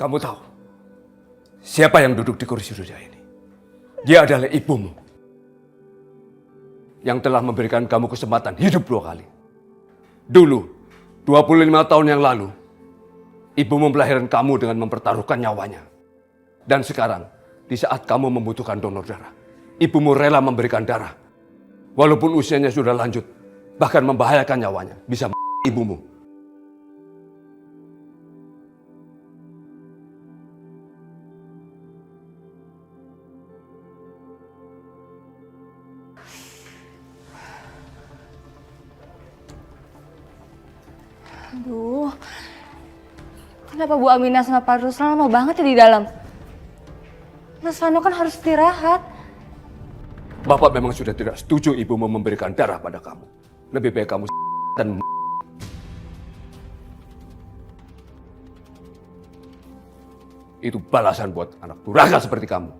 Kamu tahu siapa yang duduk di kursi roda ini? Dia adalah ibumu yang telah memberikan kamu kesempatan hidup 2 kali. Dulu, 25 tahun yang lalu, ibumu melahirkan kamu dengan mempertaruhkan nyawanya. Dan sekarang, di saat kamu membutuhkan donor darah, ibumu rela memberikan darah. Walaupun usianya sudah lanjut, bahkan membahayakan nyawanya, bisa ibumu. Aduh, kenapa Bu Aminah sama Pak Ruslan lama banget ya di dalam? Mas Vano kan harus istirahat. Bapak memang sudah tidak setuju ibumu memberikan darah pada kamu. Lebih baik kamu dan itu balasan buat anak durhaka seperti kamu.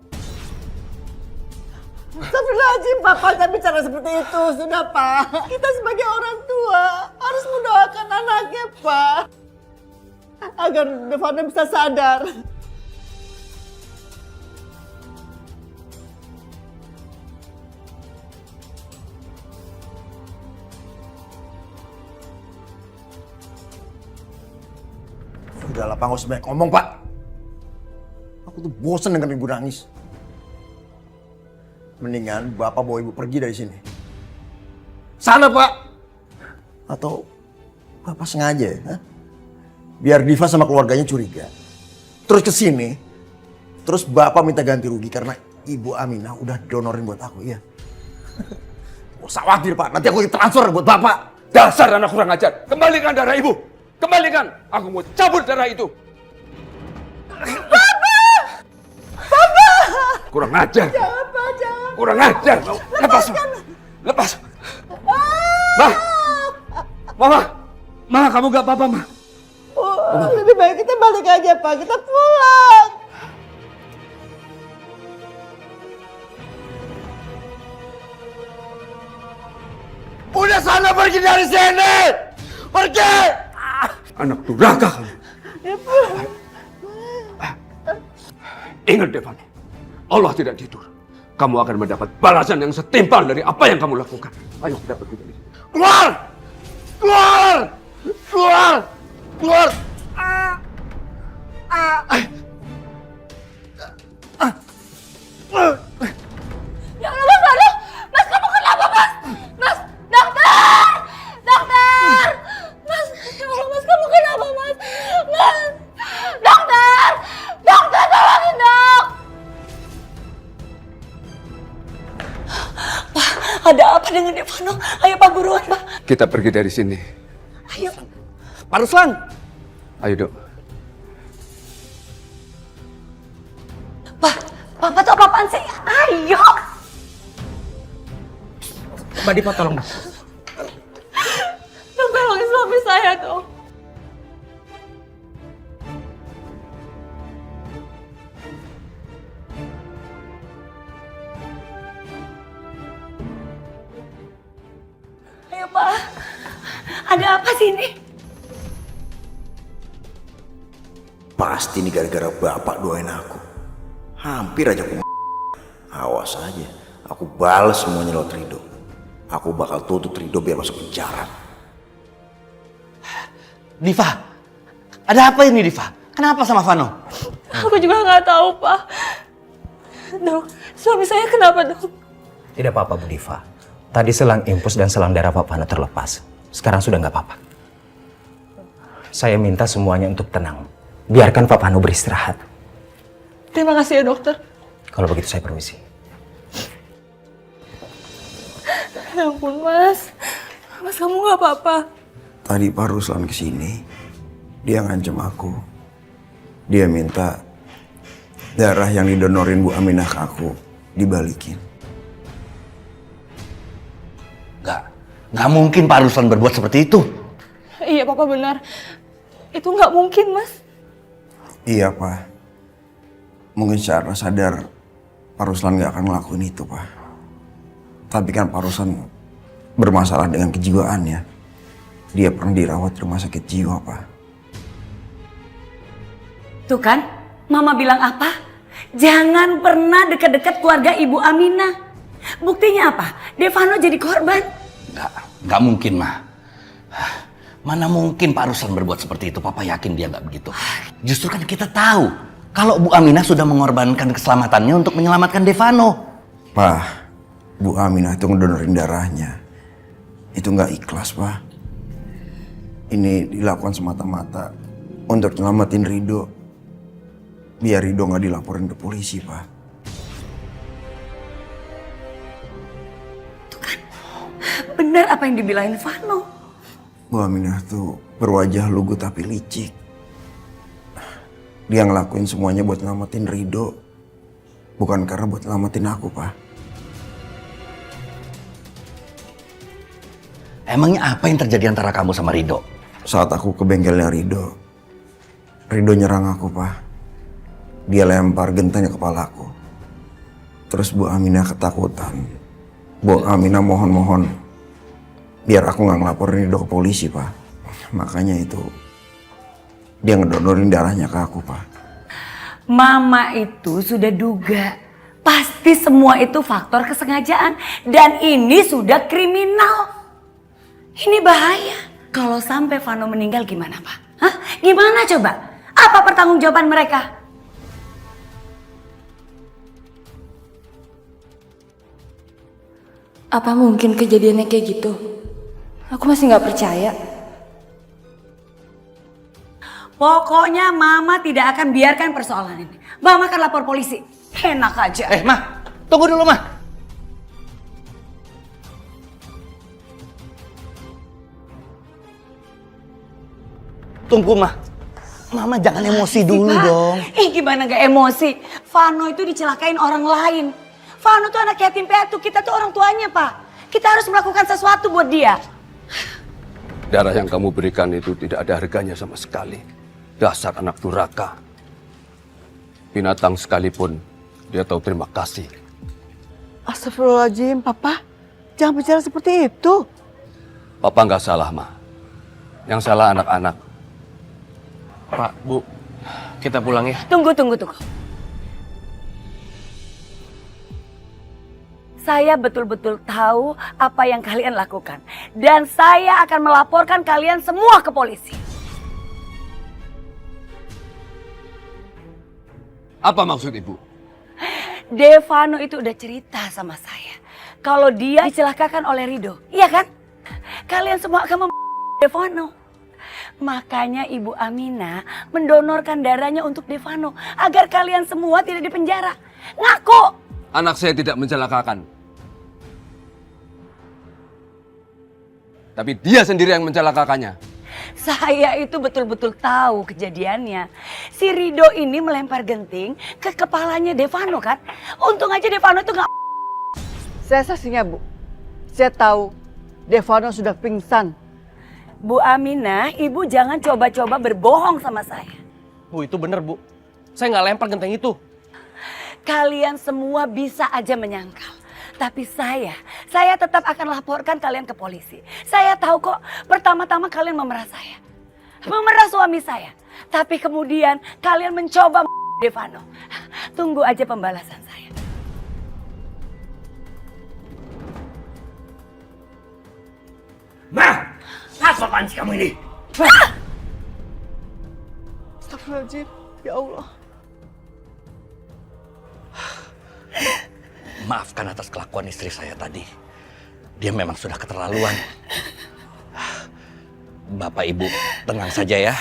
Astagfirullahaladzim, Papa jangan bicara seperti itu. Sudah, Pak. Kita sebagai orang tua harus mendoakan anaknya, Pak. Agar Devana bisa sadar. Sudahlah, Pak, nggak usah banyak ngomong, Pak. Aku tuh bosan dengan ibu nangis. Mendingan Bapak bawa ibu pergi dari sini. Sana, Pak. Atau Bapak sengaja ya? Biar Diva sama keluarganya curiga. Terus ke sini, terus Bapak minta ganti rugi karena Ibu Aminah udah donorin buat aku, ya. Gak usah khawatir, Pak. Nanti aku transfer buat Bapak. Dasar anak kurang ajar. Kembalikan darah ibu. Kembalikan. Aku mau cabut darah itu. Kurang ajar. Jangan, Pak, jangan. Kurang ajar. Lepas. Lepas. Mama. Mama, kamu gak apa-apa, Ma. Oh, lebih baik kita balik aja, Pak. Kita pulang. Udah sana pergi dari sini! Pergi! Anak durhaka kamu. Ya, Pak. Ingat, Devani. Allah tidak tidur. Kamu akan mendapat balasan yang setimpal dari apa yang kamu lakukan. Ayo, kita pergi dari sini. Keluar! Keluar! Keluar! Keluar! Ya Allah, Mas Vano! Mas, kamu kenapa, Mas? Mas, dokter! Dokter! Mas, ya Allah, Mas, kamu kenapa, Mas? Mas! Dokter! Dokter, tolongin, Dok! Pak, ada apa dengan Devano? Ayo, Pak, buruan, Pak. Kita pergi dari sini. Ayo. Pak Ruslan! Ayo, Dok. Pak, Papa tuh apa-apaan sih? Ayo! Mbak Diva, tolong. Dok, tolongin suami saya, Dok. Ayo, Pak. Ada apa sih ini? Pasti ini gara-gara Bapak doain aku. Hampir aja aku awas aja. Aku balas semuanya lewat Rido. Aku bakal tutup Rido biar masuk penjara. Diva, ada apa ini Diva? Kenapa sama Vano? Aku juga nggak tahu, Pak. Dok, suami saya kenapa, Dok? Tidak apa-apa, Bu Diva. Tadi selang infus dan selang darah Pak Vano terlepas. Sekarang sudah nggak apa-apa. Saya minta semuanya untuk tenang. Biarkan Pak Vano beristirahat. Terima kasih ya, dokter. Kalau begitu saya permisi. Ya ampun, Mas. Mas, kamu nggak apa-apa? Tadi Pak Ruslan kesini, dia ngancam aku. Dia minta darah yang didonorin Bu Aminah ke aku dibalikin. Nggak mungkin Pak Ruslan berbuat seperti itu. Iya, Papa benar. Itu nggak mungkin, Mas. Iya, Pak. Mungkin secara sadar Pak Ruslan nggak akan ngelakuin itu, Pak. Tapi kan Pak Ruslan bermasalah dengan kejiwaannya. Dia pernah dirawat di rumah sakit jiwa, Pak. Tuh kan, Mama bilang apa? Jangan pernah dekat-dekat keluarga Ibu Aminah. Buktinya apa? Devano jadi korban. Nggak mungkin, Ma. Mana mungkin Pak Ruslan berbuat seperti itu? Papa yakin dia nggak begitu. Justru kan kita tahu kalau Bu Aminah sudah mengorbankan keselamatannya untuk menyelamatkan Devano. Pak, Bu Aminah itu ngedonorin darahnya. Itu nggak ikhlas, Pak. Ini dilakukan semata-mata untuk nyelamatin Rido. Biar Rido nggak dilaporin ke polisi, Pak. Tuh kan, benar apa yang dibilangin Vano. Bu Aminah tuh berwajah lugu tapi licik. Dia ngelakuin semuanya buat nyelamatin Rido. Bukan karena buat nyelamatin aku, Pak. Emangnya apa yang terjadi antara kamu sama Rido? Saat aku ke bengkelnya Rido nyerang aku, Pak. Dia lempar gentanya kepalaku. Terus Bu Aminah ketakutan. Bu Aminah mohon-mohon biar aku nggak ngelaporin Rido ke polisi, Pak. Makanya itu dia ngedonorin darahnya ke aku, Pak. Mama itu sudah duga. Pasti semua itu faktor kesengajaan. Dan ini sudah kriminal. Ini bahaya. Kalau sampai Vano meninggal gimana, Pak? Hah? Gimana coba? Apa pertanggungjawaban mereka? Apa mungkin kejadiannya kayak gitu? Aku masih nggak percaya. Pokoknya Mama tidak akan biarkan persoalan ini. Mama akan lapor polisi. Enak aja. Ma, tunggu dulu, Ma. Tunggu, Ma. Mama jangan emosi dulu dong. Gimana gak emosi? Vano itu dicelakain orang lain. Vano tuh anak yatim piatu, kita tuh orang tuanya, Pak. Kita harus melakukan sesuatu buat dia. Darah yang kamu berikan itu tidak ada harganya sama sekali. Dasar anak durhaka. Binatang sekalipun dia tahu terima kasih. Astagfirullahaladzim, Papa. Jangan bicara seperti itu. Papa nggak salah, Ma. Yang salah anak-anak. Pak, Bu, kita pulang ya. Tunggu. Saya betul-betul tahu apa yang kalian lakukan. Dan saya akan melaporkan kalian semua ke polisi. Apa maksud Ibu? Devano itu udah cerita sama saya. Kalau dia dicelakakan oleh Rido. Iya kan? Kalian semua akan Devano. Makanya Ibu Aminah mendonorkan darahnya untuk Devano. Agar kalian semua tidak dipenjara. Ngaku! Anak saya tidak mencelakakan. Tapi dia sendiri yang mencelakakannya. Saya itu betul-betul tahu kejadiannya. Si Rido ini melempar genting ke kepalanya Devano kan. Untung aja Devano itu gak... Saya saksinya, Bu. Saya tahu Devano sudah pingsan. Bu Aminah, Ibu jangan coba-coba berbohong sama saya. Bu, itu bener, Bu. Saya nggak lempar genteng itu. Kalian semua bisa aja menyangkal. Tapi saya tetap akan laporkan kalian ke polisi. Saya tahu kok pertama-tama kalian memerah saya. Memerah suami saya. Tapi kemudian kalian mencoba Devano. Tunggu aja pembalasan saya. Ma, apa apaan sih kamu ini? Astagfirullahaladzim, ya Allah. Maafkan atas kelakuan istri saya tadi. Dia memang sudah keterlaluan. Bapak Ibu tenang saja ya.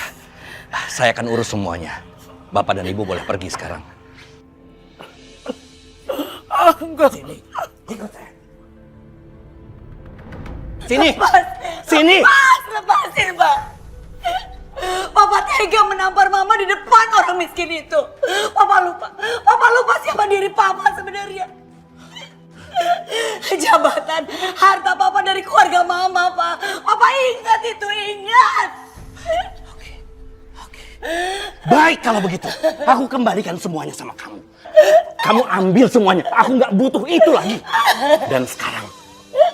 Saya akan urus semuanya. Bapak dan Ibu boleh pergi sekarang. Enggak. Sini, ikut saya. Sini, sini. Lepasin, Pak. Papa tega menampar Mama di depan orang miskin itu. Papa lupa siapa diri Papa sebenarnya. Jabatan, harta Papa dari keluarga Mama, Pak. Papa ingat itu, ingat. Oke. Baik kalau begitu. Aku kembalikan semuanya sama kamu. Kamu ambil semuanya. Aku nggak butuh itu lagi. Dan sekarang,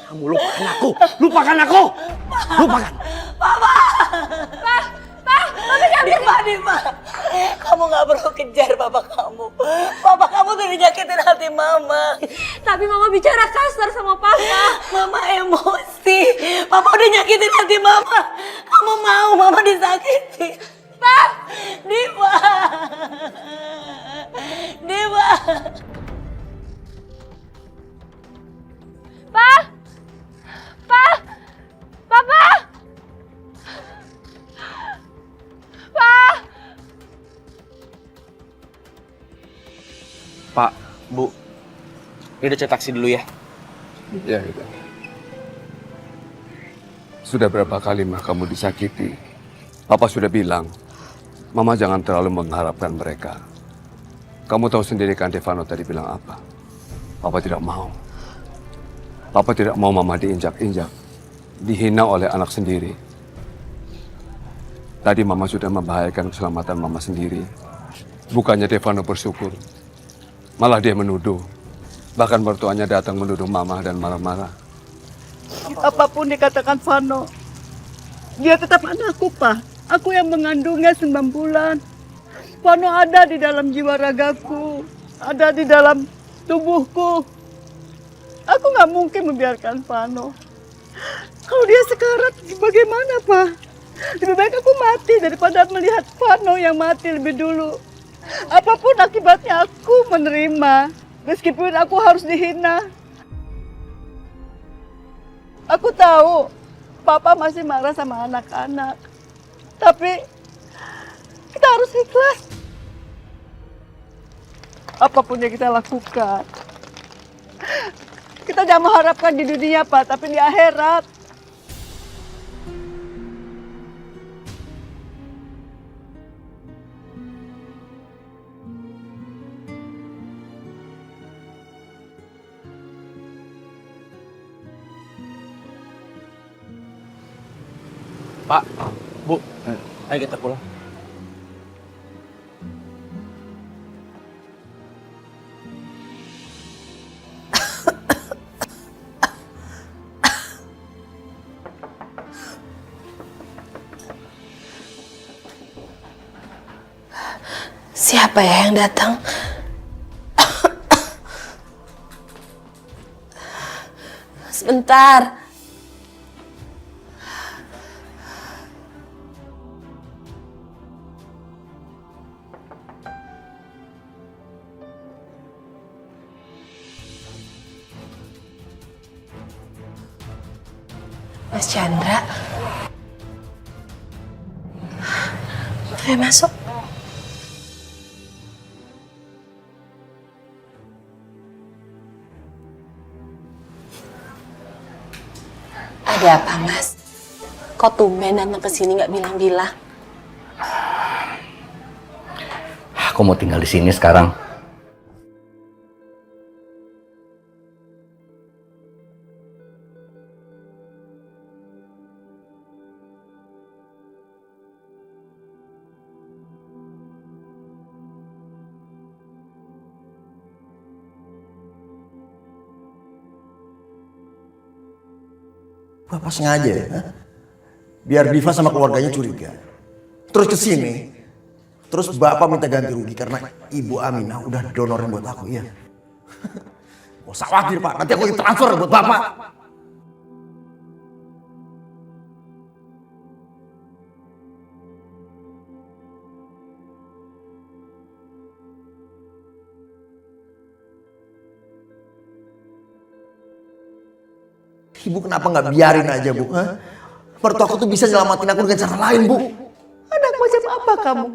kamu lupakan aku. Lupakan aku. Lupakan. Papa! Diva, kamu nggak perlu kejar papa kamu. Papa kamu tuh nyakitin hati mama. Tapi mama bicara kasar sama papa. Mama emosi. Papa udah nyakitin hati mama. Kamu mau mama disakiti? Pak! Diva. Diva. Pak! Pak! Papa! Pak! Pak, Bu. Ini udah cek taksi dulu ya. Ya, gitu. Sudah berapa kali mah kamu disakiti? Papa sudah bilang, Mama jangan terlalu mengharapkan mereka. Kamu tahu sendiri kan Devano tadi bilang apa? Papa tidak mau. Papa tidak mau Mama diinjak-injak, dihina oleh anak sendiri. Tadi Mama sudah membahayakan keselamatan Mama sendiri. Bukannya Devano bersyukur, malah dia menuduh. Bahkan mertuanya datang menuduh Mama dan marah-marah. Apapun dikatakan Vano, dia tetap anakku, Pak. Aku yang mengandungnya 9 bulan. Vano ada di dalam jiwa ragaku, ada di dalam tubuhku. Aku nggak mungkin membiarkan Vano. Kalau dia sekarat, bagaimana, Pak? Lebih baik aku mati daripada melihat Vano yang mati lebih dulu. Apapun akibatnya aku menerima, meskipun aku harus dihina. Aku tahu Papa masih marah sama anak-anak. Tapi kita harus ikhlas. Apapun yang kita lakukan, kita jangan mengharapkan di dunia, Pak, tapi di akhirat. Pak, Bu, ayo kita pulang. Siapa ya yang datang? Sebentar. Mas Chandra. Ayo masuk. Ada apa, Mas? Kok tumben datang ke sini nggak bilang-bilang? Aku mau tinggal di sini sekarang. Bapak sengaja ya? Hah? Biar Diva sama keluarganya curiga. Terus kesini, terus Bapak minta ganti rugi karena Ibu Aminah udah donorin buat aku, iya. Gak usah khawatir, Pak, nanti aku transfer buat Bapak. Ibu kenapa nggak biarin aja, Bu? Hah? Mertua aku tuh bisa nyelamatin aku dengan cara lain, Bu. Anak macam apa kamu?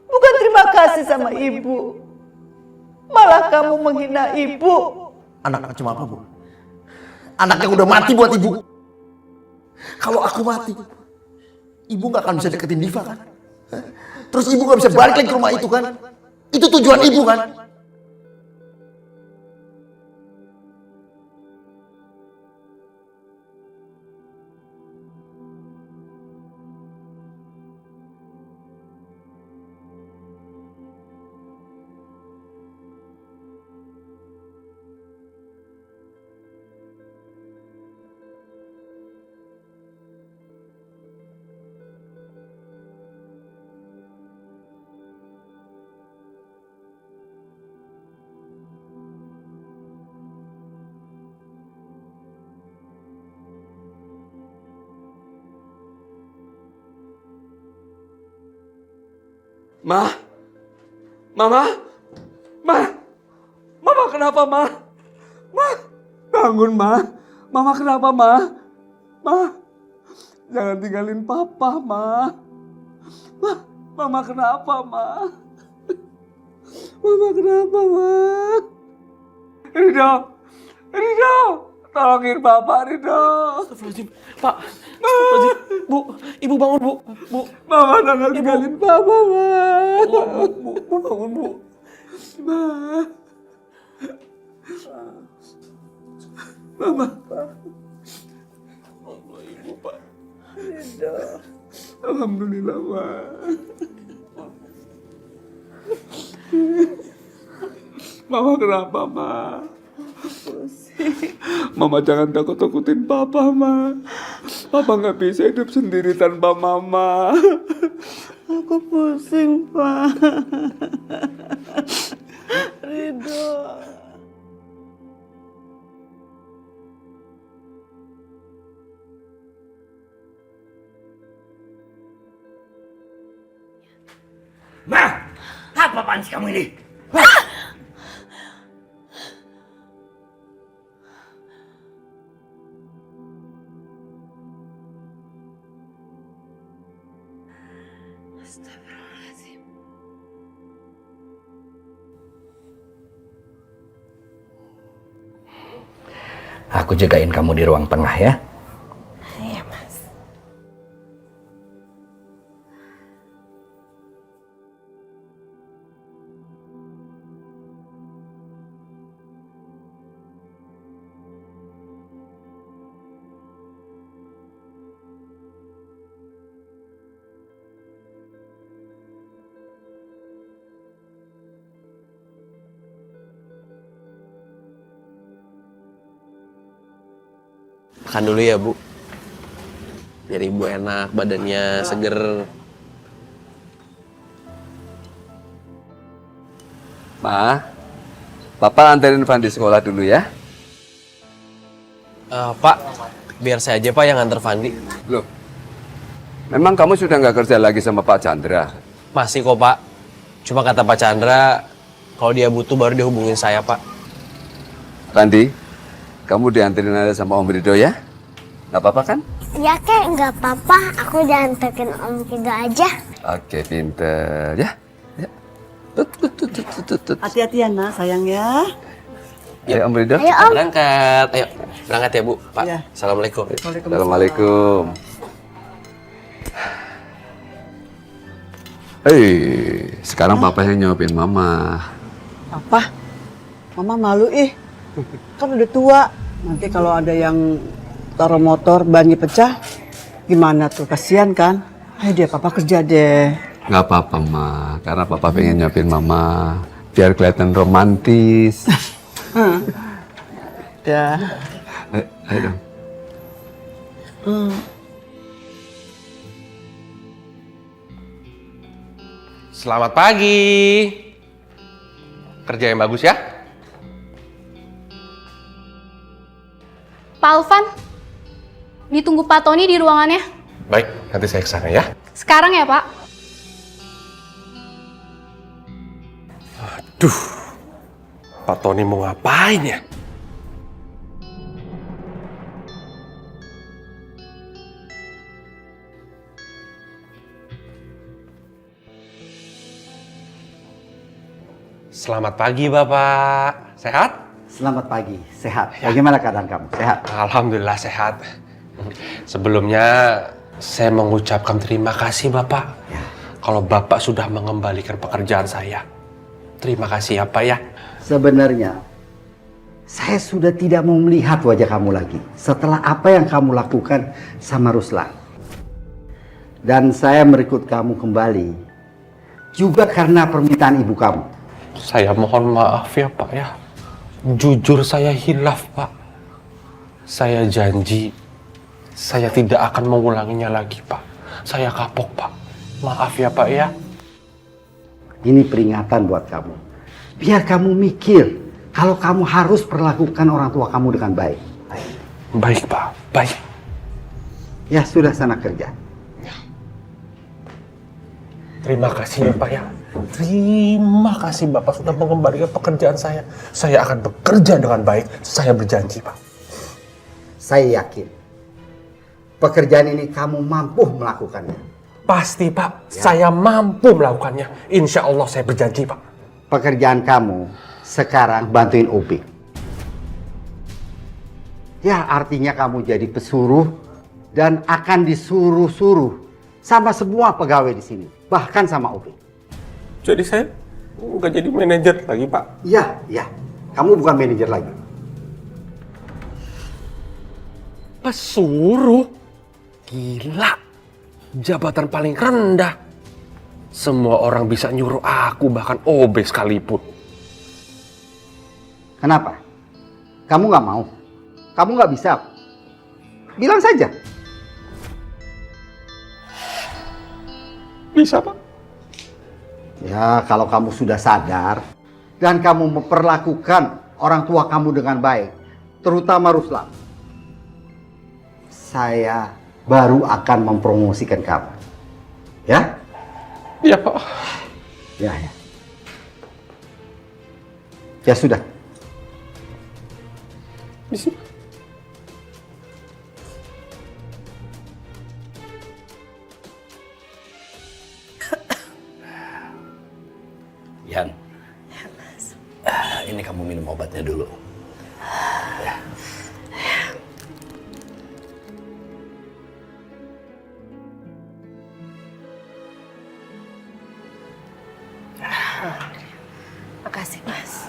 Bukan terima kasih sama ibu. Malah kamu menghina ibu. Anak macam apa, Bu? Anak yang udah mati buat ibu. Kalau aku mati, ibu nggak akan bisa deketin Diva kan? Hah? Terus ibu nggak bisa balik lagi ke rumah itu kan? Itu tujuan ibu kan? Ma? Mama? Ma? Mama kenapa, Ma? Ma? Bangun, Ma. Mama kenapa, Ma? Ma? Jangan tinggalin Papa, Ma. Ma? Mama kenapa, Ma? Mama kenapa, Ma? Ridho! Ridho! Tolongin Bapak, Ridho! Astagfirullahaladzim. Pak. Astagfirullahaladzim. Bu, Ibu bangun, Bu. Bu. Mama jangan tinggalin Papa, Ma. Bu, bangun, Bu. Ma. Mama. Allah, Ibu, Pak. Alhamdulillah, Ma. Mama kenapa, Ma? Mama jangan takut-takutin Papa, Ma. Papa nggak bisa hidup sendiri tanpa Mama. Aku pusing, Pak. Ridho. Ma, apa apaan sih kamu ini? Astagfirullahaladzim. Aku jagain kamu di ruang tengah ya. Iya, Mas. Makan dulu ya, Bu. Biar Ibu enak, badannya seger. Ma, Papa anterin Fandi sekolah dulu ya. Pak, biar saya aja, Pak, yang antar Fandi. Loh, memang kamu sudah nggak kerja lagi sama Pak Chandra? Masih kok, Pak. Cuma kata Pak Chandra, kalau dia butuh baru dia hubungin saya, Pak. Fandi, kamu dianterin aja sama Om Ridho ya? Nggak apa-apa kan? Ya kek, nggak apa-apa. Aku dianterin Om Ridho aja. Oke, pinter ya. Ya. Tut. Hati-hati ya, nak, sayang ya. Ayo Om Ridho. Ayo, Om. Berangkat. Ayo, berangkat ya, Bu. Pak, Iya. Assalamualaikum. Assalamualaikum. Sekarang Papa yang nyuapin Mama. Apa? Mama malu kan udah tua. Nanti kalau ada yang taruh motor bannya pecah, gimana tuh? Kasihan kan? Ayo deh, Papa kerja deh. Nggak apa-apa, Ma. Karena Papa pengen nyuapin Mama. Biar kelihatan romantis. Ya. Ayo dong. Selamat pagi. Kerja yang bagus ya. Pak Alvan, ditunggu Pak Tony di ruangannya. Baik, nanti saya kesana ya. Sekarang ya, Pak. Aduh, Pak Tony mau ngapain ya? Selamat pagi, Bapak. Sehat? Selamat pagi, sehat. Bagaimana keadaan kamu? Sehat? Alhamdulillah sehat. Sebelumnya saya mengucapkan terima kasih Bapak. Kalau Bapak sudah mengembalikan pekerjaan saya. Terima kasih ya Pak ya. Sebenarnya, saya sudah tidak mau melihat wajah kamu lagi setelah apa yang kamu lakukan sama Ruslan. Dan saya merekrut kamu kembali juga karena permintaan ibu kamu. Saya mohon maaf ya Pak ya. Jujur saya hilaf Pak. Saya janji saya tidak akan mengulanginya lagi Pak. Saya kapok Pak. Maaf ya Pak ya. Ini peringatan buat kamu. Biar kamu mikir kalau kamu harus perlakukan orang tua kamu dengan baik. Baik Pak, baik. Ya sudah, sana kerja. Terima kasih ya Pak ya. Terima kasih Bapak sudah mengembalikan pekerjaan saya. Saya akan bekerja dengan baik. Saya berjanji Pak. Saya yakin pekerjaan ini kamu mampu melakukannya. Pasti Pak, saya mampu melakukannya. Insya Allah saya berjanji Pak. Pekerjaan kamu sekarang bantuin Upik. Ya artinya kamu jadi pesuruh dan akan disuruh-suruh sama semua pegawai di sini, bahkan sama Upik. Jadi saya nggak jadi manajer lagi Pak? Iya. Kamu bukan manajer lagi. Pesuruh? Gila. Jabatan paling rendah. Semua orang bisa nyuruh aku, bahkan OB sekalipun. Kenapa? Kamu nggak mau? Kamu nggak bisa? Bilang saja. Bisa Pak? Ya, kalau kamu sudah sadar dan kamu memperlakukan orang tua kamu dengan baik, terutama Ruslan, saya baru akan mempromosikan kamu. Ya? Iya Pak. Ya. Ya sudah. Bisa. Yan, ini kamu minum obatnya dulu. Ya. Makasih, Mas.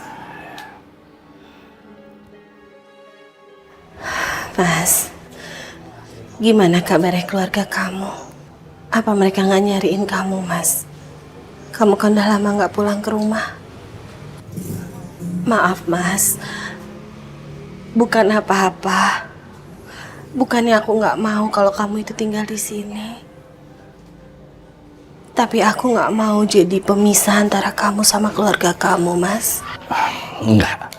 Mas, gimana kabarnya keluarga kamu? Apa mereka nggak nyariin kamu, Mas? Kamu kan udah lama nggak pulang ke rumah. Maaf, Mas. Bukan apa-apa. Bukannya aku nggak mau kalau kamu itu tinggal di sini. Tapi aku nggak mau jadi pemisah antara kamu sama keluarga kamu, Mas. Enggak.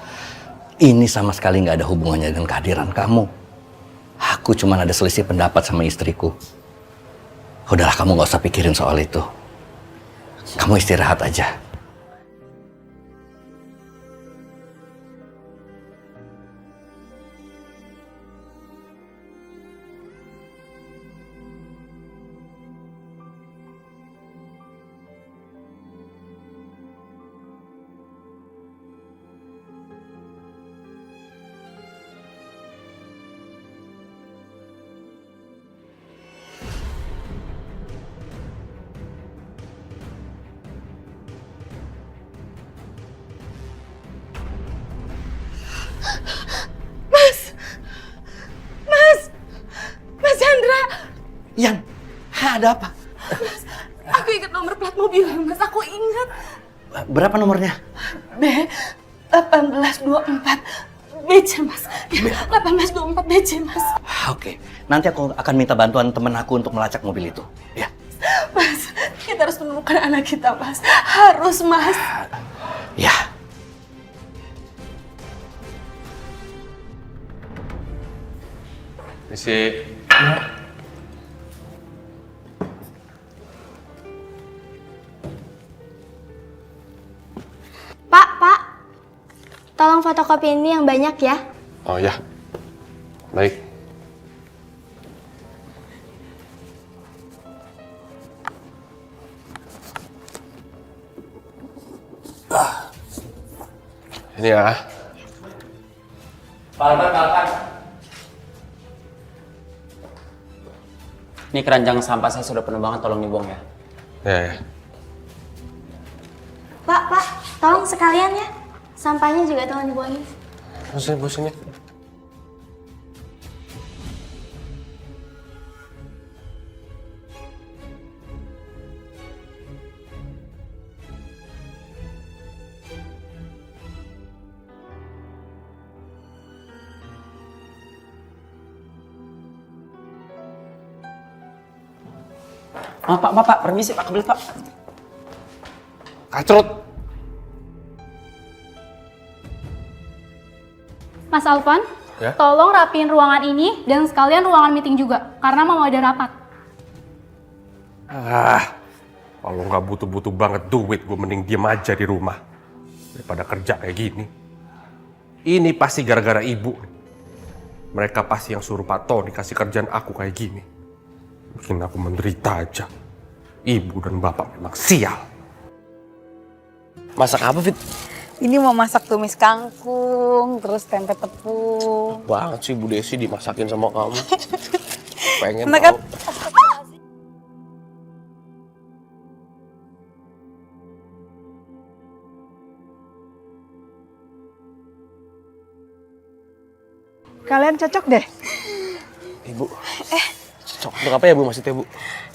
Ini sama sekali nggak ada hubungannya dengan kehadiran kamu. Aku cuma ada selisih pendapat sama istriku. Udahlah, kamu nggak usah pikirin soal itu. Kamu istirahat aja. Mas Chandra! Yan, ada apa? Mas, aku ingat nomor plat mobilnya, Mas. Aku ingat. Berapa nomornya? B1824 BC, Mas. 1824 BC, Mas. Oke, nanti aku akan minta bantuan temen aku untuk melacak mobil itu. Ya. Mas, kita harus menemukan anak kita, Mas. Harus, Mas. Ya. Misi. Pak, tolong fotokopi ini yang banyak ya. Oh ya, baik. Ini ya. Pak. Ini keranjang sampah saya sudah penuh banget, tolong dibuang ya. Ya. Pak, tolong sekalian ya. Sampahnya juga tolong dibuangin. Bosan ya. Pak, permisi Pak, kebelet Pak. Kacrut. Mas Alvan, Ya? tolong rapiin ruangan ini dan sekalian ruangan meeting juga, karena mau ada rapat. Kalau nggak butuh-butuh banget duit, gue mending diem aja di rumah daripada kerja kayak gini. Ini pasti gara-gara ibu. Mereka pasti yang suruh Pak Tony kasih kerjaan aku kayak gini. Bikin aku menderita aja. Ibu dan bapak memang sial. Masak apa, Fit? Ini mau masak tumis kangkung, terus tempe tepung. Banget sih Bu Desi dimasakin sama kamu. Pengen Enak kan? tau. Kalian cocok deh. Ibu, cocok untuk apa ya Bu maksudnya Bu?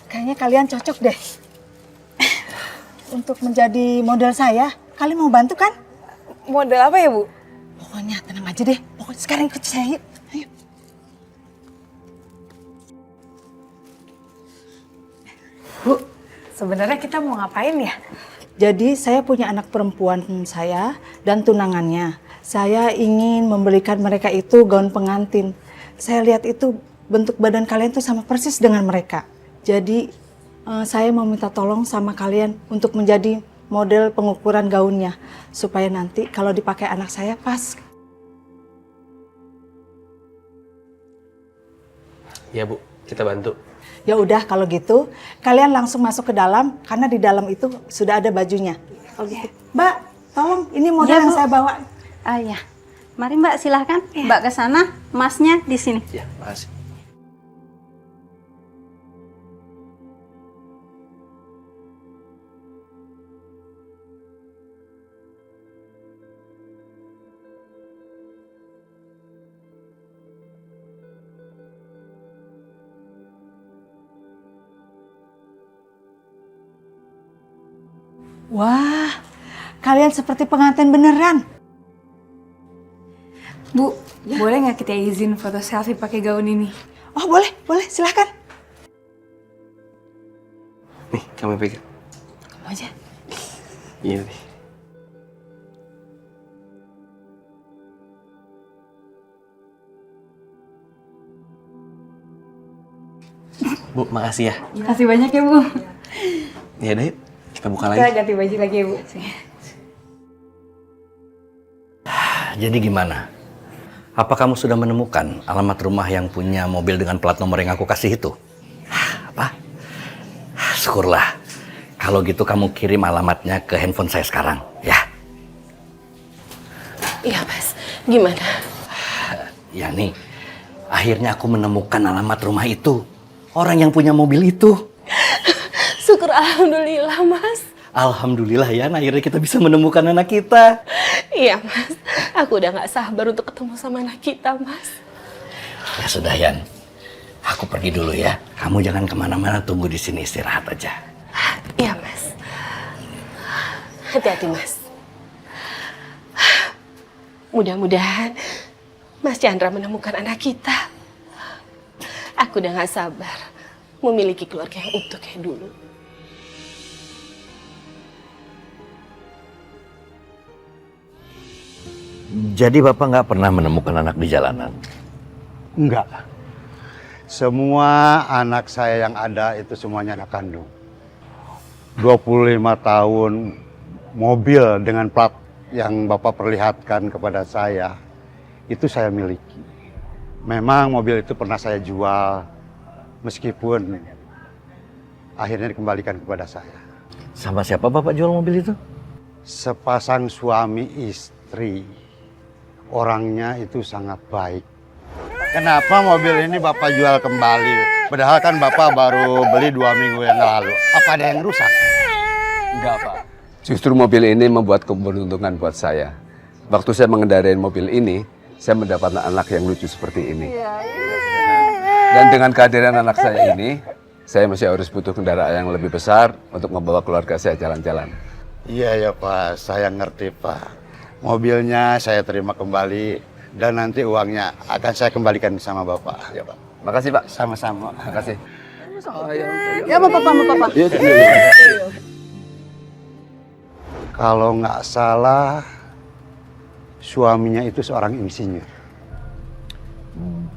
Kayaknya kalian cocok deh. Untuk menjadi model saya. Kalian mau bantu kan? Model apa ya, Bu? Pokoknya tenang aja deh. Pokoknya sekarang ikut saya. Ayo. Bu, sebenarnya kita mau ngapain ya? Jadi saya punya anak perempuan saya dan tunangannya. Saya ingin membelikan mereka itu gaun pengantin. Saya lihat itu bentuk badan kalian tuh sama persis dengan mereka. Jadi saya mau minta tolong sama kalian untuk menjadi model pengukuran gaunnya. Supaya nanti kalau dipakai anak saya pas. Ya Bu, kita bantu. Ya udah kalau gitu kalian langsung masuk ke dalam karena di dalam itu sudah ada bajunya. Kalau gitu, Mbak, tolong ini model Iya, yang Bu. saya bawa. Ah ya. Mari Mbak, silahkan. Mbak ke sana, Masnya di sini. Ya, makasih. Wah, kalian seperti pengantin beneran. Bu, boleh nggak kita izin foto selfie pakai gaun ini? Oh boleh, boleh, silahkan. Nih, kamu pegang. Kamu aja. Iya nih. Bu, makasih ya. Kasih banyak ya, Bu. Ya udah yuk, kita buka Kita lagi. ganti baju lagi ya, Bu. Jadi gimana? Apa kamu sudah menemukan alamat rumah yang punya mobil dengan plat nomor yang aku kasih itu? Apa? Syukurlah. Kalau gitu kamu kirim alamatnya ke handphone saya sekarang, ya? Iya Mas, gimana? Ya nih, akhirnya aku menemukan alamat rumah itu. Orang yang punya mobil itu. Syukur alhamdulillah Mas. Alhamdulillah ya, akhirnya kita bisa menemukan anak kita. Iya Mas, aku udah gak sabar untuk ketemu sama anak kita Mas. Ya sudah Yan, aku pergi dulu ya. Kamu jangan kemana-mana, tunggu di sini istirahat aja. Iya Mas. Hati-hati Mas. Mudah-mudahan Mas Chandra menemukan anak kita. Aku udah gak sabar memiliki keluarga yang utuh kayak dulu. Jadi Bapak nggak pernah menemukan anak di jalanan? Enggak. Semua anak saya yang ada itu semuanya anak kandung. 25 tahun mobil dengan plat yang Bapak perlihatkan kepada saya, itu saya miliki. Memang mobil itu pernah saya jual, meskipun akhirnya dikembalikan kepada saya. Sama siapa Bapak jual mobil itu? Sepasang suami istri. Orangnya itu sangat baik. Kenapa mobil ini Bapak jual kembali? Padahal kan Bapak baru beli 2 minggu yang lalu. Apa ada yang rusak? Enggak, Pak. Justru mobil ini membuat keberuntungan buat saya. Waktu saya mengendarai mobil ini, saya mendapatkan anak yang lucu seperti ini. Dan dengan kehadiran anak saya ini, saya masih harus butuh kendaraan yang lebih besar untuk membawa keluarga saya jalan-jalan. Iya ya Pak, saya ngerti Pak. Mobilnya saya terima kembali dan nanti uangnya akan saya kembalikan sama Bapak. Ya Pak. Makasih Pak. Sama-sama. Makasih. Ya Bapak, Bapak. Kalau nggak salah, suaminya itu seorang insinyur.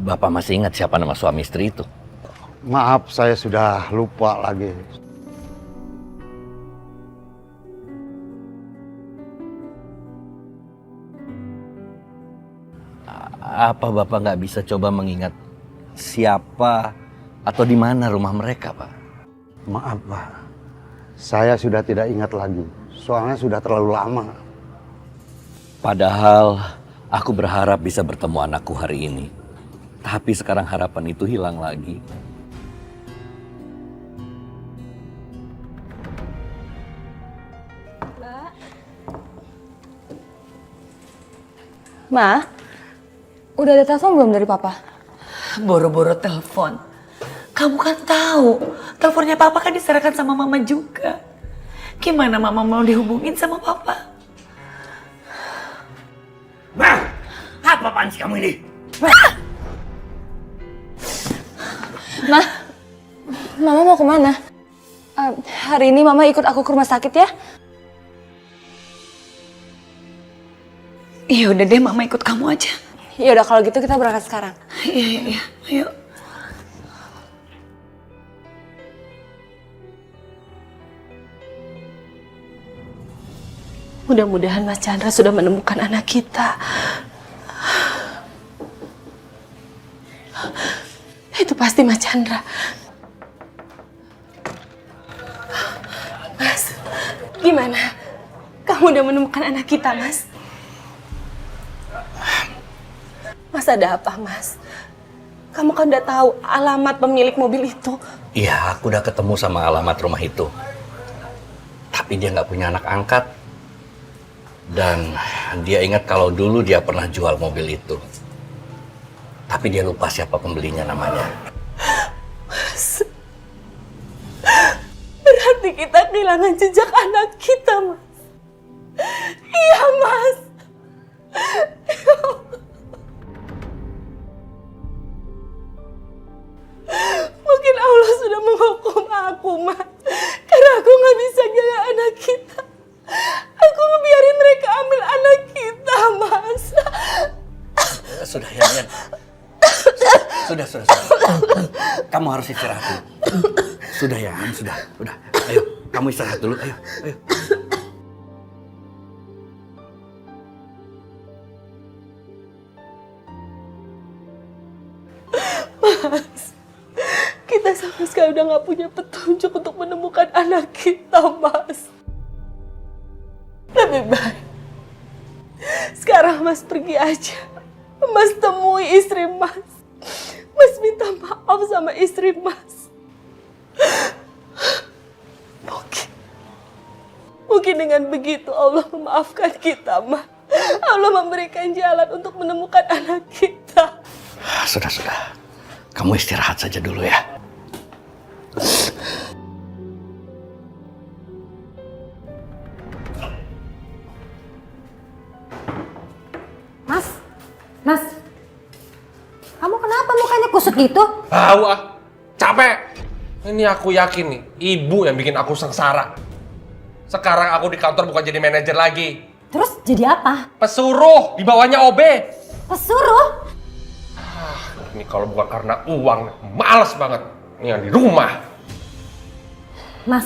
Bapak masih ingat siapa nama suami istri itu? Maaf, saya sudah lupa lagi. Apa Bapak nggak bisa coba mengingat siapa atau di mana rumah mereka, Pak? Maaf, Pak. Saya sudah tidak ingat lagi. Soalnya sudah terlalu lama. Padahal aku berharap bisa bertemu anakku hari ini. Tapi sekarang harapan itu hilang lagi. Ma, udah ada telepon belum dari papa? Boro-boro telepon. Kamu kan tahu, teleponnya papa kan diserahkan sama mama juga. Gimana mama mau dihubungin sama papa? Bah, apa-apaan sih kamu ini? Ma, mama mau kemana? Hari ini mama ikut aku ke rumah sakit ya? Iya udah deh, mama ikut kamu aja. Ya udah kalau gitu kita berangkat sekarang. Iya, ayo. Mudah-mudahan Mas Chandra sudah menemukan anak kita. Itu pasti Mas Chandra. Mas, gimana? Kamu udah menemukan anak kita, Mas? Mas, ada apa, Mas? Kamu kan udah tahu alamat pemilik mobil itu. Iya, aku udah ketemu sama alamat rumah itu. Tapi dia nggak punya anak angkat. Dan dia ingat kalau dulu dia pernah jual mobil itu. Tapi dia lupa siapa pembelinya namanya. Mas, berarti kita kehilangan jejak anak kita, Mas. Iya, Mas. Mungkin Allah sudah menghukum aku, Mas. Karena aku nggak bisa jaga anak kita. Aku ngebiarin mereka ambil anak kita, Mas. Sudah ya, Yan. Sudah. Kamu harus istirahat dulu. Sudah ya, Yan, sudah. Ayo, kamu istirahat dulu. Ayo. Mas, kita sama sekali udah gak punya petunjuk untuk menemukan anak kita, Mas. Lebih baik sekarang Mas pergi aja. Mas temui istri Mas. Mas minta maaf sama istri Mas. Mungkin dengan begitu Allah memaafkan kita, Mas. Allah memberikan jalan untuk menemukan anak kita. Sudah. Kamu istirahat saja dulu ya. Mas, kamu kenapa mukanya kusut gitu? Capek. Ini aku yakin nih, ibu yang bikin aku sengsara. Sekarang aku di kantor bukan jadi manajer lagi. Terus jadi apa? Pesuruh, di bawahnya OB. Pesuruh? Ini kalau bukan karena uang, males banget. Ini yang di rumah. Mas,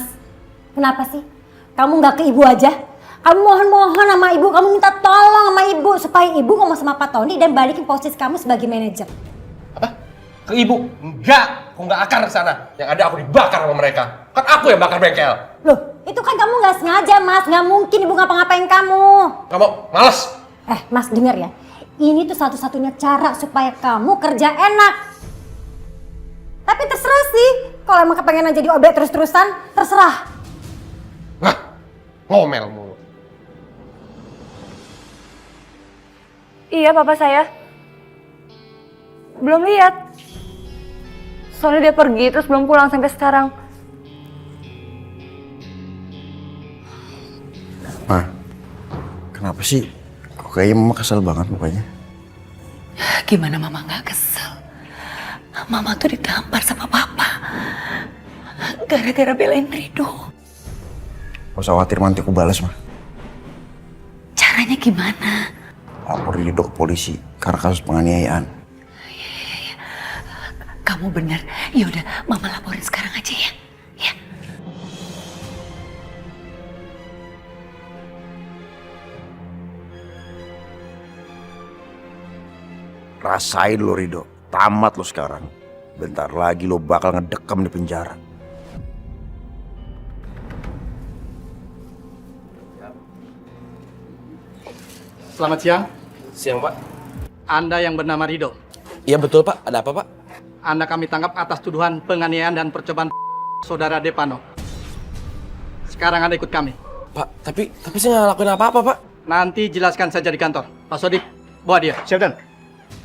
kenapa sih? Kamu nggak ke ibu aja? Kamu mohon-mohon sama ibu, kamu minta tolong sama ibu supaya ibu ngomong sama Pak Tony dan balikin posisi kamu sebagai manajer. Apa? Ke ibu? Enggak, aku nggak akan ke sana. Yang ada aku dibakar sama mereka. Kan aku yang bakar bengkel. Loh, itu kan kamu nggak sengaja, Mas. Nggak mungkin ibu ngapa-ngapain kamu. Kamu males? Mas, dengar ya. Ini tuh satu-satunya cara supaya kamu kerja enak. Tapi terserah sih. Kalau emang kepengenan jadi OB terus-terusan, terserah. Nah, ngomel mulu. Iya, papa saya. Belum lihat. Soalnya dia pergi terus belum pulang sampai sekarang. Ma, kenapa sih? Kok kayaknya mama kesel banget mukanya? Gimana mama nggak kesel? Mama tuh ditampar sama papa. Gara-gara belain Rido. Gak usah khawatir, nanti aku balas, Ma. Caranya gimana? Lapor Rido ke polisi karena kasus penganiayaan. Kamu bener. Yaudah, mama laporin sekarang aja ya. Ya. Rasain lo Rido, tamat lo sekarang. Bentar lagi lo bakal ngedekam di penjara. Selamat siang. Siang, Pak. Anda yang bernama Rido. Iya betul, Pak. Ada apa, Pak? Anda kami tangkap atas tuduhan penganiayaan dan percobaan saudara Devano. Sekarang Anda ikut kami. Pak, tapi saya nggak lakuin apa-apa, Pak. Nanti jelaskan saja di kantor. Pak Sodik, bawa dia. Siap, Dan.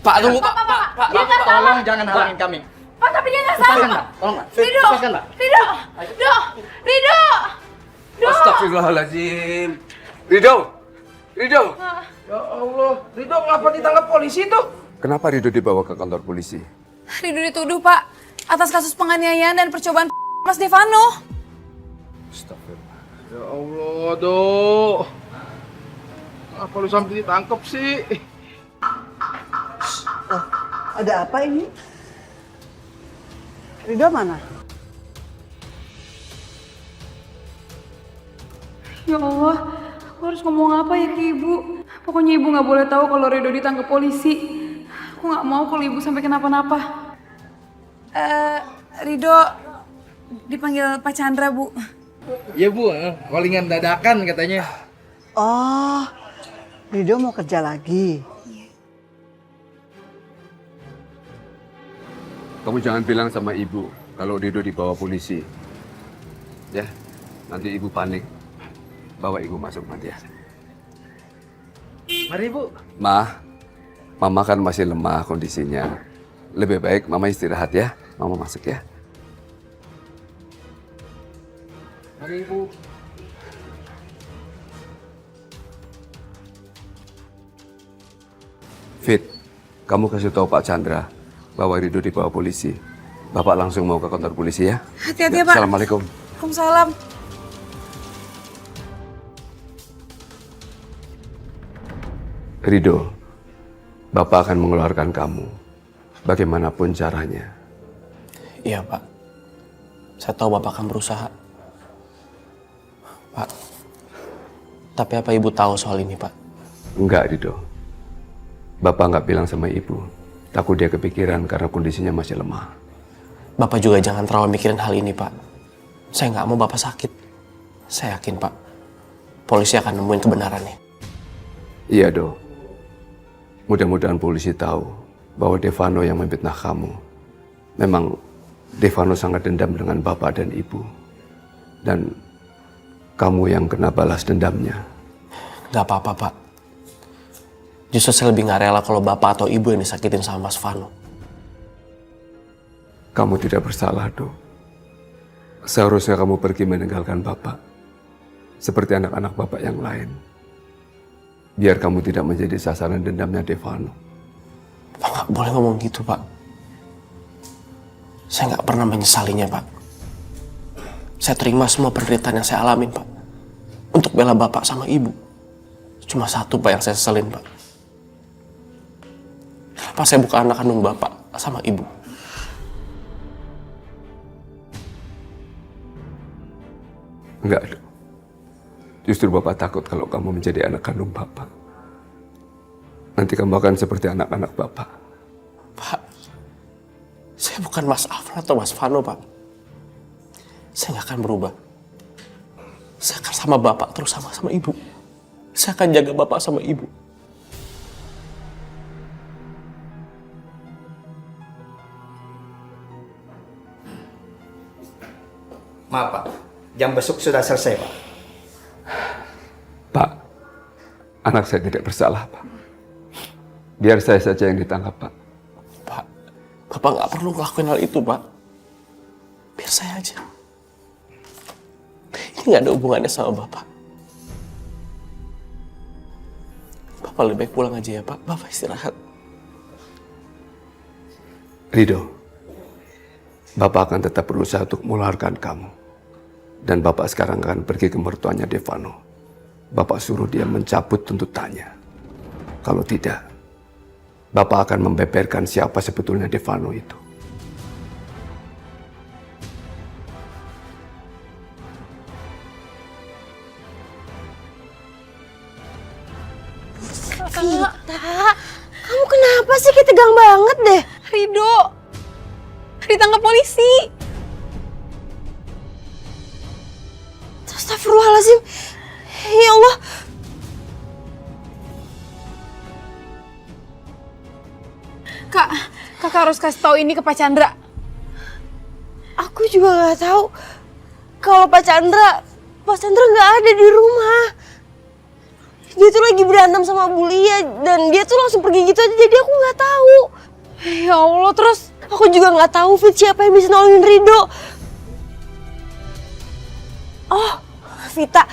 Pak, tunggu, Pak. Pak, Dia nggak salah. Tolong jangan halangin kami. Pak, tapi dia nggak Lepaskan, salah. Mbak. Tolong, Mbak. Rido! Lepaskan, Mbak. Rido! Rido! Rido! Astagfirullahaladzim. Rido! Rido! Ya Allah, Rido ngapa ditangkap polisi tuh? Kenapa Rido dibawa ke kantor polisi? Rido dituduh, Pak, atas kasus penganiayaan dan percobaan Mas Devano. Astagfirullah. Ya Allah, Dok. Apa lu sampai ditangkap sih? Ada apa ini? Rido mana? Ya Allah, aku harus ngomong apa ya ke Ibu? Pokoknya Ibu nggak boleh tahu kalau Rido ditangkap polisi. Aku nggak mau kalau Ibu sampai kenapa-napa. Rido dipanggil Pak Chandra, Bu. Iya, Bu. Callingan dadakan katanya. Oh, Rido mau kerja lagi. Kamu jangan bilang sama ibu kalau Rido dibawa polisi. Ya, nanti ibu panik. Bawa ibu masuk nanti ya. Mari, Bu. Mama kan masih lemah kondisinya. Lebih baik Mama istirahat ya. Mama masuk ya. Mari, Bu. Fit, kamu kasih tahu Pak Chandra bahwa Rido dibawa polisi. Bapak langsung mau ke kantor polisi ya. Hati-hati ya, Pak. Assalamualaikum. Waalaikumsalam. Rido, Bapak akan mengeluarkan kamu. Bagaimanapun caranya. Iya, Pak. Saya tahu Bapak akan berusaha. Pak, tapi apa Ibu tahu soal ini, Pak? Enggak, Rido. Bapak nggak bilang sama ibu. Takut dia kepikiran karena kondisinya masih lemah. Bapak juga jangan terlalu mikirin hal ini, Pak. Saya nggak mau Bapak sakit. Saya yakin, Pak. Polisi akan nemuin kebenarannya. Iya, Do. Mudah-mudahan polisi tahu bahwa Devano yang memfitnah kamu. Memang Devano sangat dendam dengan Bapak dan Ibu. Dan kamu yang kena balas dendamnya. Nggak apa-apa, Pak. Justru saya lebih nggak rela kalau Bapak atau Ibu yang disakitin sama Mas Vano. Kamu tidak bersalah, Do. Seharusnya kamu pergi meninggalkan Bapak. Seperti anak-anak Bapak yang lain. Biar kamu tidak menjadi sasaran dendamnya Devano. Pak, nggak boleh ngomong gitu, Pak. Saya nggak pernah menyesalinya, Pak. Saya terima semua penderitaan yang saya alamin, Pak. Untuk bela Bapak sama Ibu. Cuma satu, Pak, yang saya seselin, Pak. Kenapa saya bukan anak kandung Bapak sama Ibu? Enggak, Do. Justru Bapak takut kalau kamu menjadi anak kandung Bapak. Nanti kamu akan seperti anak-anak Bapak. Pak, saya bukan Mas Afan atau Mas Vano, Pak. Saya nggak akan berubah. Saya akan sama Bapak terus sama Ibu. Saya akan jaga Bapak sama Ibu. Maaf, Pak. Jam besuk sudah selesai, Pak. Pak, anak saya tidak bersalah, Pak. Biar saya saja yang ditangkap, Pak. Pak, Bapak nggak perlu ngelakuin hal itu, Pak. Biar saya aja. Ini nggak ada hubungannya sama Bapak. Bapak lebih baik pulang aja ya, Pak. Bapak istirahat. Rido, Bapak akan tetap berusaha untuk mengeluarkan kamu. Dan Bapak sekarang akan pergi ke mertuanya Devano. Bapak suruh dia mencabut tuntutannya. Kalau tidak, Bapak akan membeberkan siapa sebetulnya Devano itu. Vita, kamu kenapa sih kayak tegang harus kasih tahu ini ke Pak Chandra? Aku juga nggak tahu kalau Pak Chandra nggak ada di rumah. Dia tuh lagi berantem sama Bu Lia dan dia tuh langsung pergi gitu aja, jadi aku nggak tahu. Ya Allah, terus aku juga nggak tahu Fit siapa yang bisa nolongin Rido. Oh, Vita,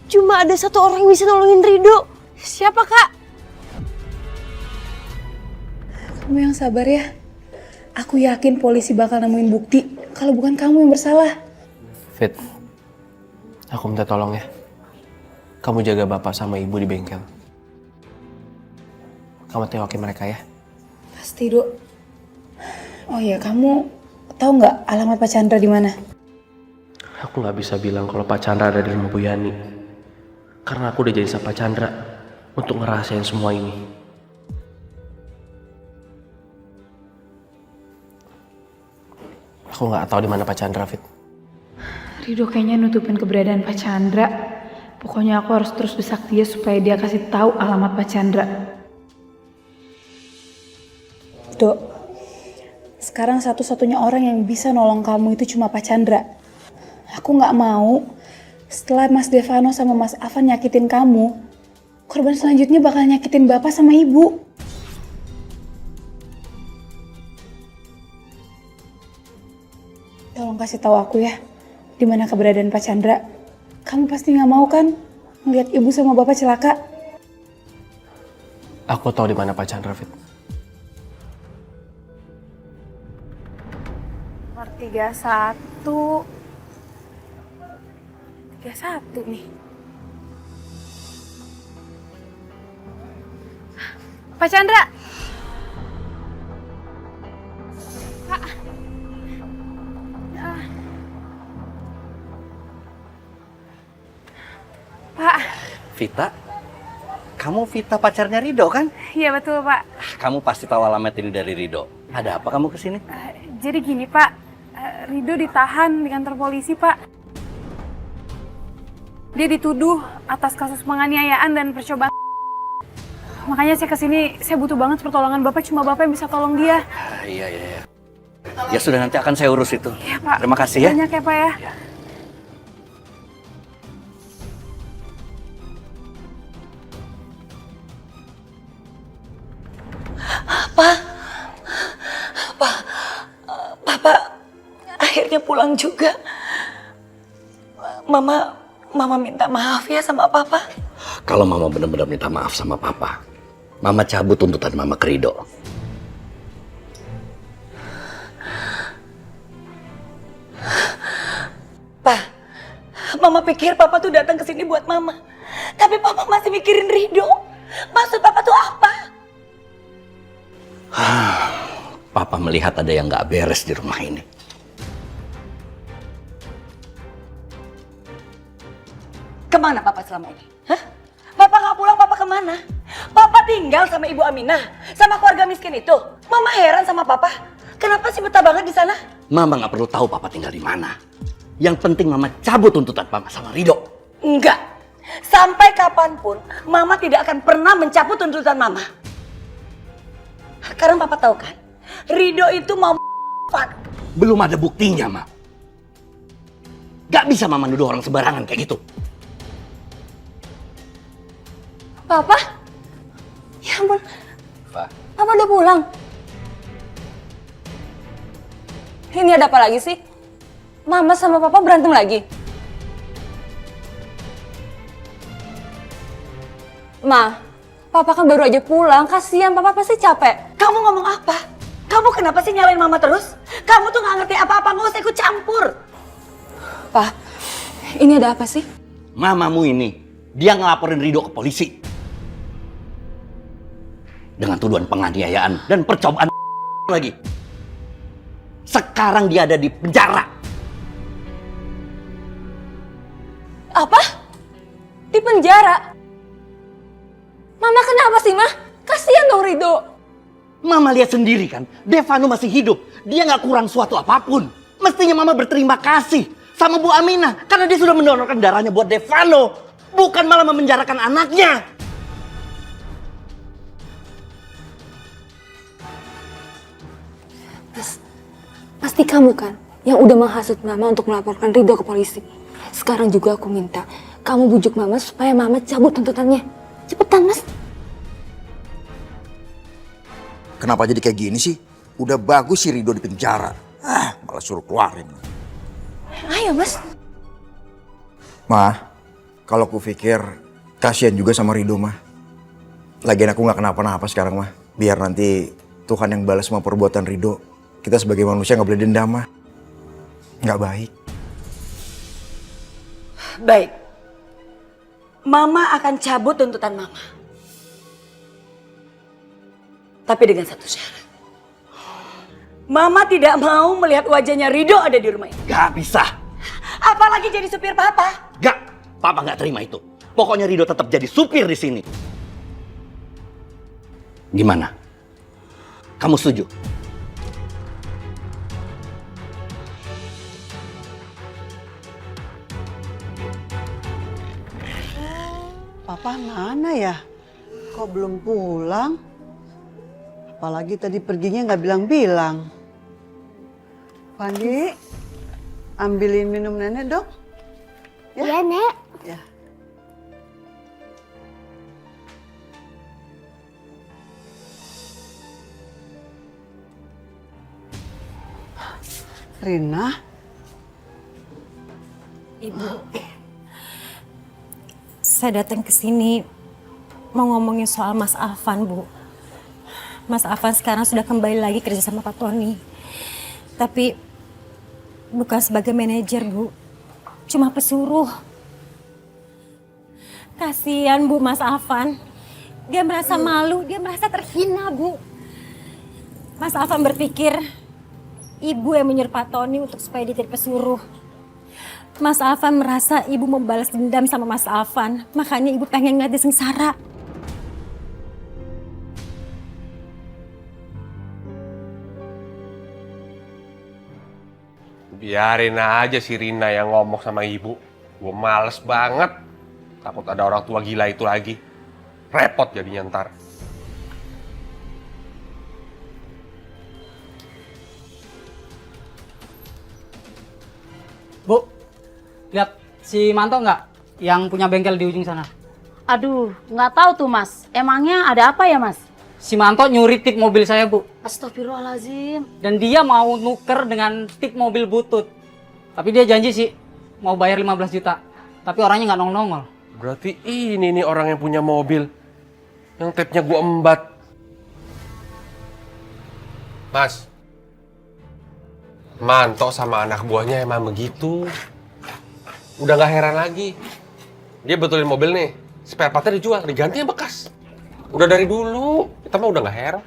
cuma ada satu orang yang bisa nolongin Rido. Siapa, Kak? Kamu yang sabar ya. Aku yakin polisi bakal nemuin bukti kalau bukan kamu yang bersalah. Fit, aku minta tolong ya. Kamu jaga bapak sama ibu di bengkel. Kamu tengokin mereka ya. Pasti, Dok. Oh iya, kamu tahu nggak alamat Pak Chandra di mana? Aku nggak bisa bilang kalau Pak Chandra ada di rumah Bu Yani. Karena aku udah jadi sama Pak Chandra untuk ngerahasiain semua ini. Aku nggak tahu di mana Pak Chandra, Fit. Rido kayaknya nutupin keberadaan Pak Chandra. Pokoknya aku harus terus desak dia supaya dia kasih tahu alamat Pak Chandra. Dok, sekarang satu-satunya orang yang bisa nolong kamu itu cuma Pak Chandra. Aku nggak mau setelah Mas Devano sama Mas Afan nyakitin kamu, korban selanjutnya bakal nyakitin Bapak sama Ibu. Tolong kasih tahu aku ya, di mana keberadaan Pak Chandra. Kamu pasti nggak mau kan melihat Ibu sama Bapak celaka? Aku tahu di mana Pak Chandra, Fit. Nomor 31 nih. Pak Chandra! Pak. Pak. Vita, kamu Vita pacarnya Rido kan? Iya betul, Pak. Kamu pasti tahu alamat ini dari Rido. Ada apa kamu kesini? Jadi gini, Pak. Rido ditahan di kantor polisi, Pak. Dia dituduh atas kasus penganiayaan dan percobaan. Makanya saya kesini, saya butuh banget pertolongan Bapak. Cuma Bapak yang bisa tolong dia. Iya. Ya sudah, nanti akan saya urus itu. Iya, Pak. Terima kasih ya. Banyak ya, Pak ya. Papa akhirnya pulang juga. Mama minta maaf ya sama Papa. Kalau Mama benar-benar minta maaf sama Papa, Mama cabut tuntutan Mama ke Rido. Pa, Mama pikir Papa tuh datang ke sini buat Mama. Tapi Papa masih mikirin Rido. Maksud Papa tuh apa? Papa melihat ada yang gak beres di rumah ini. Kemana Papa selama ini? Hah? Papa gak pulang, Papa kemana? Papa tinggal sama Ibu Aminah, sama keluarga miskin itu. Mama heran sama Papa. Kenapa sih betah banget di sana? Mama gak perlu tahu Papa tinggal di mana. Yang penting Mama cabut tuntutan Papa sama Rido. Enggak. Sampai kapanpun, Mama tidak akan pernah mencabut tuntutan Mama. Karena Papa tahu kan, Rido itu mau Belum ada buktinya, Ma. Gak bisa Mama nuduh orang sembarangan kayak gitu. Papa? Ya ampun. Papa udah pulang? Ini ada apa lagi sih? Mama sama Papa berantem lagi? Ma, Papa kan baru aja pulang. Kasihan, Papa pasti capek. Kamu ngomong apa? Kamu kenapa sih nyalain Mama terus? Kamu tuh gak ngerti apa-apa, gak usah ikut campur. Pa, ini ada apa sih? Mamamu ini, dia ngelaporin Rido ke polisi. Dengan tuduhan penganiayaan dan percobaan lagi. Sekarang dia ada di penjara. Apa? Di penjara? Mama kenapa sih, Ma? Kasihan dong Rido. Mama lihat sendiri kan, Devano masih hidup. Dia gak kurang suatu apapun. Mestinya Mama berterima kasih sama Bu Aminah karena dia sudah mendonorkan darahnya buat Devano. Bukan malah memenjarakan anaknya. Pasti kamu kan yang udah menghasut Mama untuk melaporkan Ridho ke polisi. Sekarang juga aku minta kamu bujuk Mama supaya Mama cabut tuntutannya. Cepetan, Mas. Kenapa jadi kayak gini sih? Udah bagus si Ridho di penjara. Malah suruh keluarin. Ayo, Mas. Ma, kalau aku pikir kasihan juga sama Ridho, Ma. Lagian aku nggak kenapa-napa sekarang, Ma. Biar nanti Tuhan yang balas semua perbuatan Ridho. Kita sebagai manusia nggak boleh dendam, Ma. Nggak baik. Baik. Mama akan cabut tuntutan Mama. Tapi dengan satu syarat. Mama tidak mau melihat wajahnya Ridho ada di rumah ini. Gak bisa. Apalagi jadi supir Papa. Gak, Papa gak terima itu. Pokoknya Ridho tetap jadi supir di sini. Gimana? Kamu setuju? Papa mana ya? Kok belum pulang? Apalagi tadi perginya nggak bilang-bilang. Pandi, ambilin minum nenek dong. Iya, Nek. Ya. Rina. Ibu, saya datang ke sini mau ngomongin soal Mas Afan, Bu. Mas Afan sekarang sudah kembali lagi kerja sama Pak Tony. Tapi bukan sebagai manajer, Bu. Cuma pesuruh. Kasihan, Bu, Mas Afan. Dia merasa malu, dia merasa terhina, Bu. Mas Afan berpikir ibu yang menyuruh Pak Tony untuk supaya dia jadi pesuruh. Mas Afan merasa ibu membalas dendam sama Mas Afan. Makanya ibu pengen ngeliat dia sengsara. Biarin aja si Rina yang ngomong sama ibu. Gue males banget. Takut ada orang tua gila itu lagi. Repot jadinya ntar. Bu, lihat si Manto nggak? Yang punya bengkel di ujung sana. Aduh, nggak tahu tuh Mas. Emangnya ada apa ya Mas? Si Manto nyuri tip mobil saya, Bu. Astagfirullahaladzim. Dan dia mau nuker dengan tip mobil butut. Tapi dia janji sih mau bayar 15 juta. Tapi orangnya nggak nongol-nongol. Berarti ini nih orang yang punya mobil. Yang tapnya gua embat. Mas. Manto sama anak buahnya emang begitu. Udah gak heran lagi. Dia betulin mobil nih. Spare partnya dijual, diganti yang bekas. Udah dari dulu. Kita mah udah gak heran.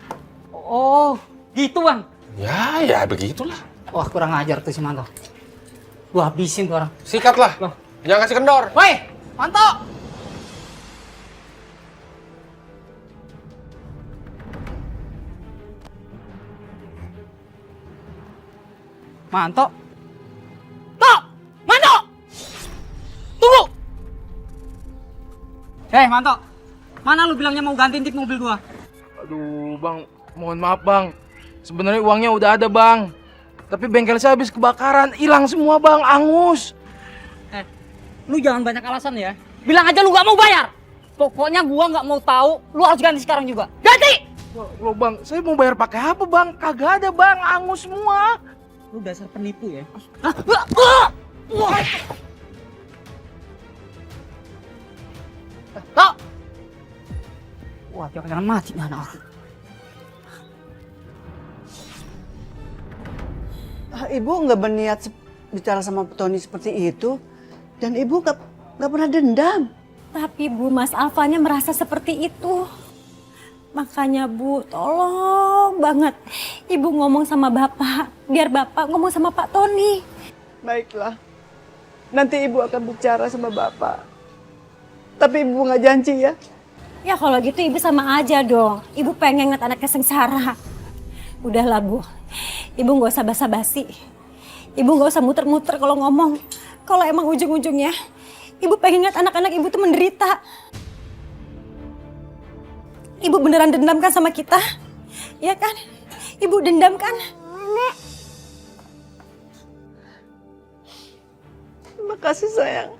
Oh, gitu Bang. Ya begitulah. Wah, kurang ajar tuh si Manto. Lu habisin tuh orang. Sikat lah. Jangan kasih kendor. Woi, Manto! Manto? Tok! Manto! Tunggu! Manto. Mana lu bilangnya mau gantiin tip mobil gua? Aduh, Bang. Mohon maaf, Bang. Sebenarnya uangnya udah ada, Bang. Tapi bengkel saya habis kebakaran. Hilang semua, Bang. Angus. Lu jangan banyak alasan ya. Bilang aja lu gak mau bayar. Pokoknya gua gak mau tahu. Lu harus ganti sekarang juga. Ganti! Loh, Bang. Saya mau bayar pakai apa, Bang? Kagak ada, Bang. Angus semua. Lu dasar penipu ya. Tok! Wah, jangan mati nih anak aku. Ibu nggak berniat bicara sama Tony seperti itu. Dan ibu nggak pernah dendam. Tapi Bu, Mas Afanya merasa seperti itu. Makanya Bu, tolong banget Ibu ngomong sama Bapak. Biar Bapak ngomong sama Pak Tony. Baiklah. Nanti ibu akan bicara sama Bapak. Tapi ibu nggak janji ya. Ya kalau gitu Ibu sama aja dong. Ibu pengen ngeliat anaknya sengsara. Udahlah Bu, Ibu nggak usah basa-basi. Ibu nggak usah muter-muter kalau ngomong. Kalau emang ujung-ujungnya Ibu pengen ngeliat anak-anak Ibu tuh menderita. Ibu beneran dendam kan sama kita? Ya kan? Ibu dendam kan? nenek. Terima kasih sayang.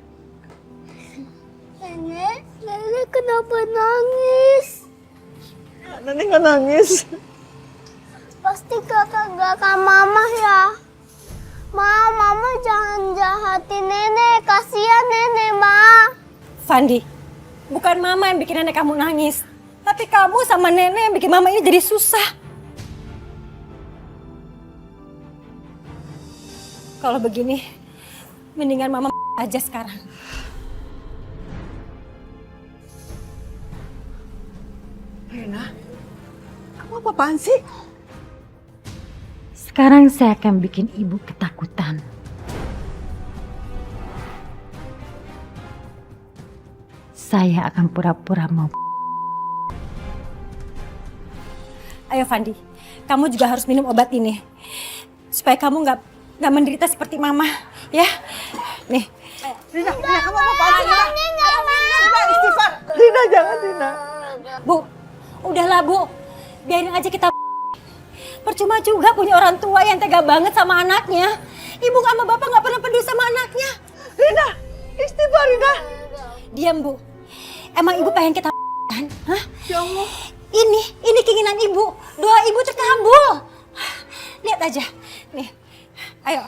Nenek kenapa nangis? Nenek nggak nangis. Pasti kakak mama ya. Mama jangan jahatin nenek, kasihan nenek, Ma. Fandi, bukan mama yang bikin nenek kamu nangis. Tapi kamu sama nenek yang bikin mama ini jadi susah. Kalau begini, mendingan mama aja sekarang. Rena, kamu apa-apaan sih? Sekarang saya akan bikin ibu ketakutan. Saya akan pura-pura mau. Ayo Fandi, kamu juga harus minum obat ini. Supaya kamu nggak menderita seperti mama, ya. Nih. Rina, kamu apa-apaan sih? Rina, istighfar. Rina, jangan Rina. Bu, udahlah Bu, biarin aja kita. Percuma juga punya orang tua yang tega banget sama anaknya. Ibu sama bapak nggak pernah peduli sama anaknya. Rina, istighfar Rina. Diam Bu, emang ibu pengen kita kan? Hah? Ya Allah. Ini keinginan ibu, doa ibu terkabul. Lihat aja, nih, ayo.